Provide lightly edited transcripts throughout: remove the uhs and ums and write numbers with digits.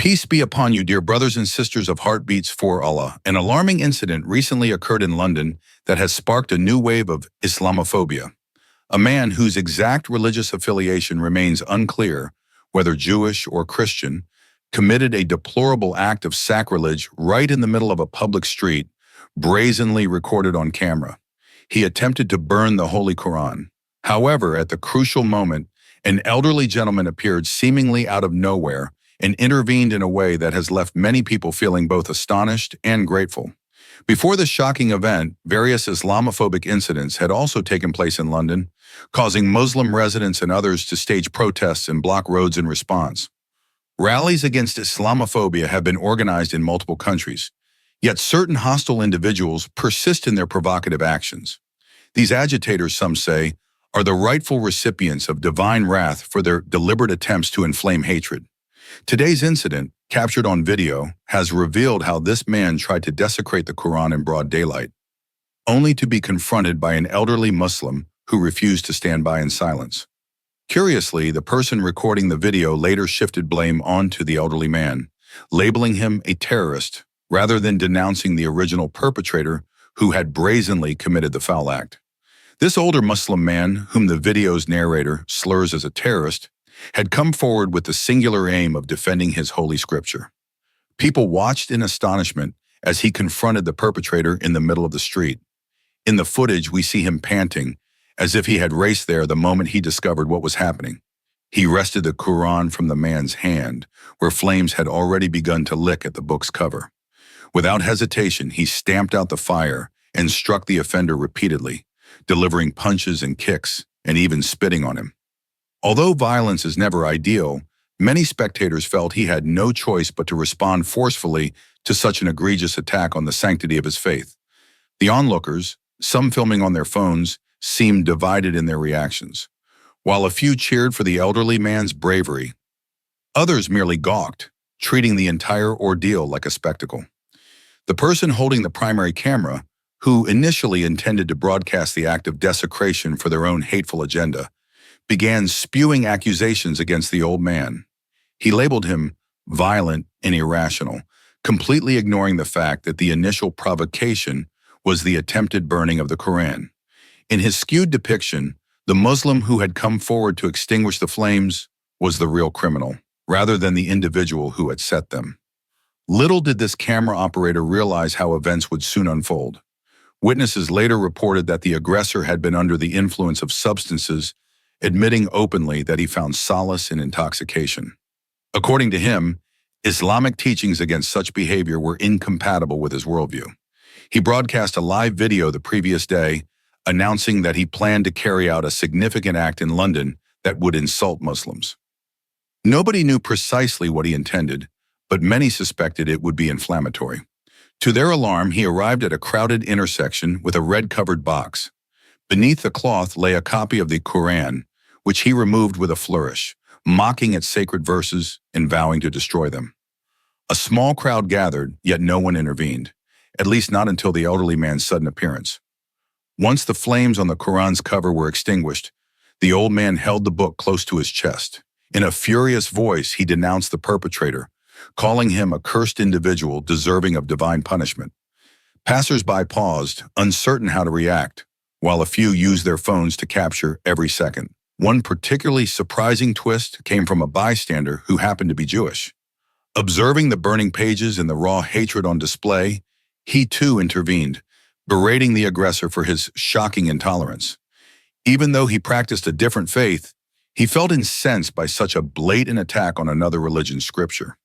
Peace be upon you, dear brothers and sisters of Heartbeats for Allah. An alarming incident recently occurred in London that has sparked a new wave of Islamophobia. A man whose exact religious affiliation remains unclear, whether Jewish or Christian, committed a deplorable act of sacrilege right in the middle of a public street, brazenly recorded on camera. He attempted to burn the Holy Quran. However, at the crucial moment, an elderly gentleman appeared seemingly out of nowhere and intervened in a way that has left many people feeling both astonished and grateful. Before this shocking event, various Islamophobic incidents had also taken place in London, causing Muslim residents and others to stage protests and block roads in response. Rallies against Islamophobia have been organized in multiple countries, yet certain hostile individuals persist in their provocative actions. These agitators, some say, are the rightful recipients of divine wrath for their deliberate attempts to inflame hatred. Today's incident, captured on video, has revealed how this man tried to desecrate the Quran in broad daylight, only to be confronted by an elderly Muslim who refused to stand by in silence. Curiously, the person recording the video later shifted blame onto the elderly man, labeling him a terrorist rather than denouncing the original perpetrator who had brazenly committed the foul act. This older Muslim man, whom the video's narrator slurs as a terrorist, had come forward with the singular aim of defending his holy scripture. People watched in astonishment as he confronted the perpetrator in the middle of the street. In the footage, we see him panting, as if he had raced there the moment he discovered what was happening. He wrested the Quran from the man's hand, where flames had already begun to lick at the book's cover. Without hesitation, he stamped out the fire and struck the offender repeatedly, delivering punches and kicks, and even spitting on him. Although violence is never ideal, many spectators felt he had no choice but to respond forcefully to such an egregious attack on the sanctity of his faith. The onlookers, some filming on their phones, seemed divided in their reactions. While a few cheered for the elderly man's bravery, others merely gawked, treating the entire ordeal like a spectacle. The person holding the primary camera, who initially intended to broadcast the act of desecration for their own hateful agenda, began spewing accusations against the old man. He labeled him violent and irrational, completely ignoring the fact that the initial provocation was the attempted burning of the Quran. In his skewed depiction, the Muslim who had come forward to extinguish the flames was the real criminal, rather than the individual who had set them. Little did this camera operator realize how events would soon unfold. Witnesses later reported that the aggressor had been under the influence of substances, admitting openly that he found solace in intoxication. According to him, Islamic teachings against such behavior were incompatible with his worldview. He broadcast a live video the previous day, announcing that he planned to carry out a significant act in London that would insult Muslims. Nobody knew precisely what he intended, but many suspected it would be inflammatory. To their alarm, he arrived at a crowded intersection with a red-covered box. Beneath the cloth lay a copy of the Quran, which he removed with a flourish, mocking its sacred verses and vowing to destroy them. A small crowd gathered, yet no one intervened, at least not until the elderly man's sudden appearance. Once the flames on the Quran's cover were extinguished, the old man held the book close to his chest. In a furious voice, he denounced the perpetrator, calling him a cursed individual deserving of divine punishment. Passers-by paused, uncertain how to react, while a few used their phones to capture every second. One particularly surprising twist came from a bystander who happened to be Jewish. Observing the burning pages and the raw hatred on display, he too intervened, berating the aggressor for his shocking intolerance. Even though he practiced a different faith, he felt incensed by such a blatant attack on another religion's scripture.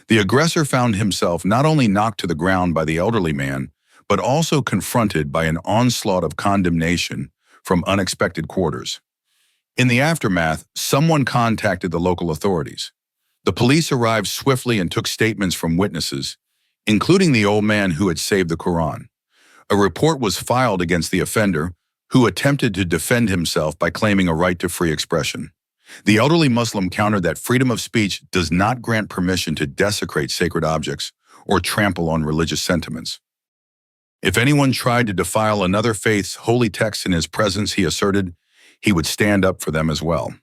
The aggressor found himself not only knocked to the ground by the elderly man, but also confronted by an onslaught of condemnation from unexpected quarters. In the aftermath, someone contacted the local authorities. The police arrived swiftly and took statements from witnesses, including the old man who had saved the Quran. A report was filed against the offender, who attempted to defend himself by claiming a right to free expression. The elderly Muslim countered that freedom of speech does not grant permission to desecrate sacred objects or trample on religious sentiments. If anyone tried to defile another faith's holy texts in his presence, he asserted, he would stand up for them as well.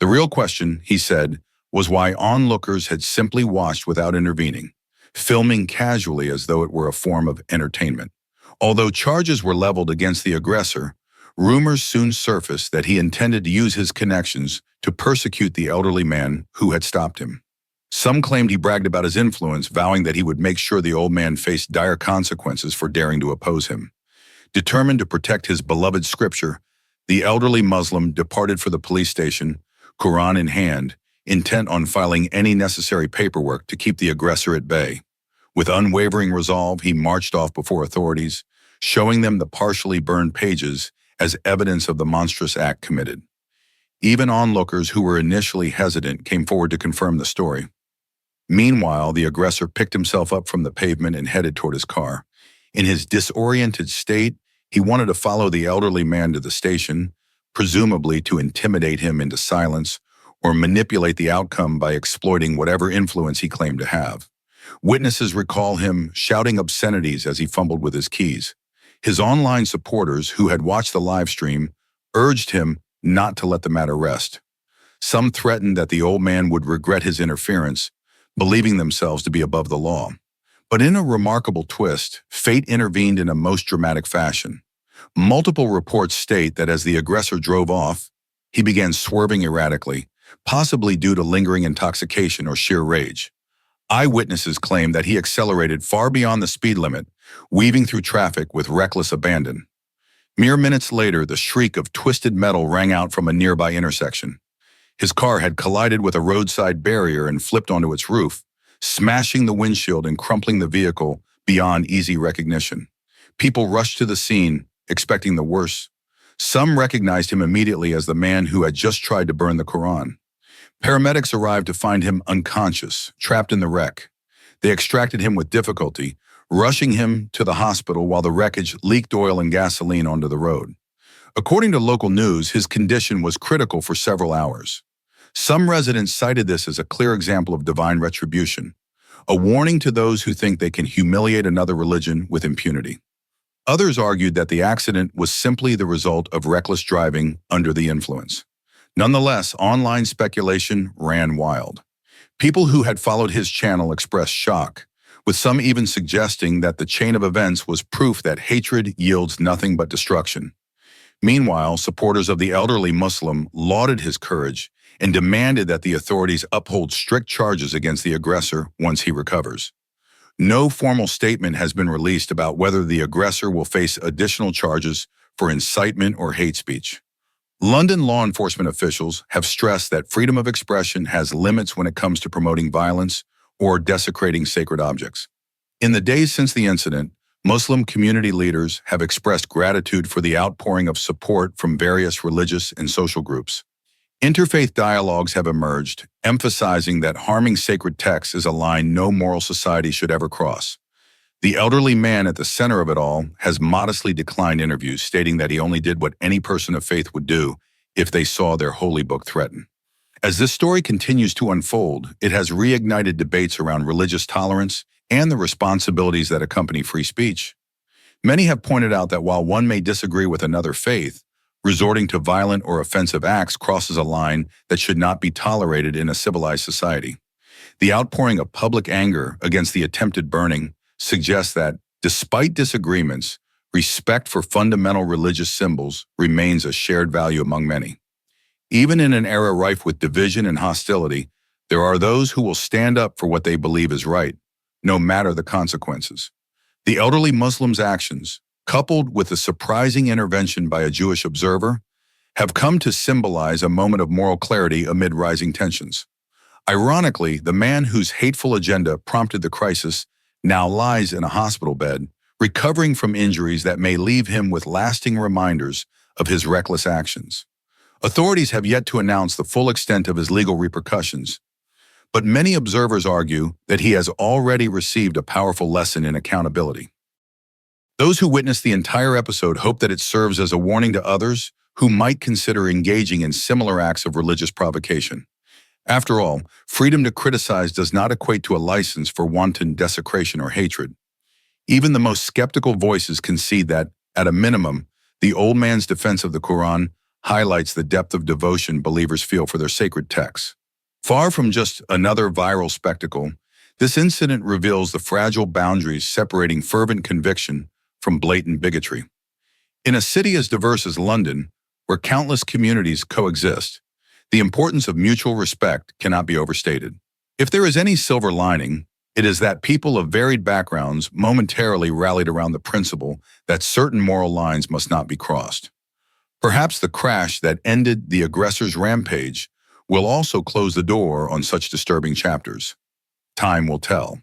The real question, he said, was why onlookers had simply watched without intervening, filming casually as though it were a form of entertainment. Although charges were leveled against the aggressor, rumors soon surfaced that he intended to use his connections to persecute the elderly man who had stopped him. Some claimed he bragged about his influence, vowing that he would make sure the old man faced dire consequences for daring to oppose him. Determined to protect his beloved scripture, the elderly Muslim departed for the police station, Quran in hand, intent on filing any necessary paperwork to keep the aggressor at bay. With unwavering resolve, he marched off before authorities, showing them the partially burned pages as evidence of the monstrous act committed. Even onlookers who were initially hesitant came forward to confirm the story. Meanwhile, the aggressor picked himself up from the pavement and headed toward his car. In his disoriented state, he wanted to follow the elderly man to the station, presumably to intimidate him into silence or manipulate the outcome by exploiting whatever influence he claimed to have. Witnesses recall him shouting obscenities as he fumbled with his keys. His online supporters, who had watched the live stream, urged him not to let the matter rest. Some threatened that the old man would regret his interference, believing themselves to be above the law. But in a remarkable twist, fate intervened in a most dramatic fashion. Multiple reports state that as the aggressor drove off, he began swerving erratically, possibly due to lingering intoxication or sheer rage. Eyewitnesses claim that he accelerated far beyond the speed limit, weaving through traffic with reckless abandon. Mere minutes later, the shriek of twisted metal rang out from a nearby intersection. His car had collided with a roadside barrier and flipped onto its roof, smashing the windshield and crumpling the vehicle beyond easy recognition. People rushed to the scene, expecting the worst. Some recognized him immediately as the man who had just tried to burn the Quran. Paramedics arrived to find him unconscious, trapped in the wreck. They extracted him with difficulty, rushing him to the hospital while the wreckage leaked oil and gasoline onto the road. According to local news, his condition was critical for several hours. Some residents cited this as a clear example of divine retribution, a warning to those who think they can humiliate another religion with impunity. Others argued that the accident was simply the result of reckless driving under the influence. Nonetheless, online speculation ran wild. People who had followed his channel expressed shock, with some even suggesting that the chain of events was proof that hatred yields nothing but destruction. Meanwhile, supporters of the elderly Muslim lauded his courage and demanded that the authorities uphold strict charges against the aggressor once he recovers. No formal statement has been released about whether the aggressor will face additional charges for incitement or hate speech. London law enforcement officials have stressed that freedom of expression has limits when it comes to promoting violence or desecrating sacred objects. In the days since the incident, Muslim community leaders have expressed gratitude for the outpouring of support from various religious and social groups. Interfaith dialogues have emerged, emphasizing that harming sacred texts is a line no moral society should ever cross. The elderly man at the center of it all has modestly declined interviews, stating that he only did what any person of faith would do if they saw their holy book threatened. As this story continues to unfold, it has reignited debates around religious tolerance and the responsibilities that accompany free speech. Many have pointed out that while one may disagree with another faith, resorting to violent or offensive acts crosses a line that should not be tolerated in a civilized society. The outpouring of public anger against the attempted burning suggests that, despite disagreements, respect for fundamental religious symbols remains a shared value among many. Even in an era rife with division and hostility, there are those who will stand up for what they believe is right, no matter the consequences. The elderly Muslim's actions, coupled with a surprising intervention by a Jewish observer, have come to symbolize a moment of moral clarity amid rising tensions. Ironically, the man whose hateful agenda prompted the crisis now lies in a hospital bed, recovering from injuries that may leave him with lasting reminders of his reckless actions. Authorities have yet to announce the full extent of his legal repercussions, but many observers argue that he has already received a powerful lesson in accountability. Those who witnessed the entire episode hope that it serves as a warning to others who might consider engaging in similar acts of religious provocation. After all, freedom to criticize does not equate to a license for wanton desecration or hatred. Even the most skeptical voices concede that, at a minimum, the old man's defense of the Quran highlights the depth of devotion believers feel for their sacred texts. Far from just another viral spectacle, this incident reveals the fragile boundaries separating fervent conviction from blatant bigotry. In a city as diverse as London, where countless communities coexist, the importance of mutual respect cannot be overstated. If there is any silver lining, it is that people of varied backgrounds momentarily rallied around the principle that certain moral lines must not be crossed. Perhaps the crash that ended the aggressor's rampage will also close the door on such disturbing chapters. Time will tell.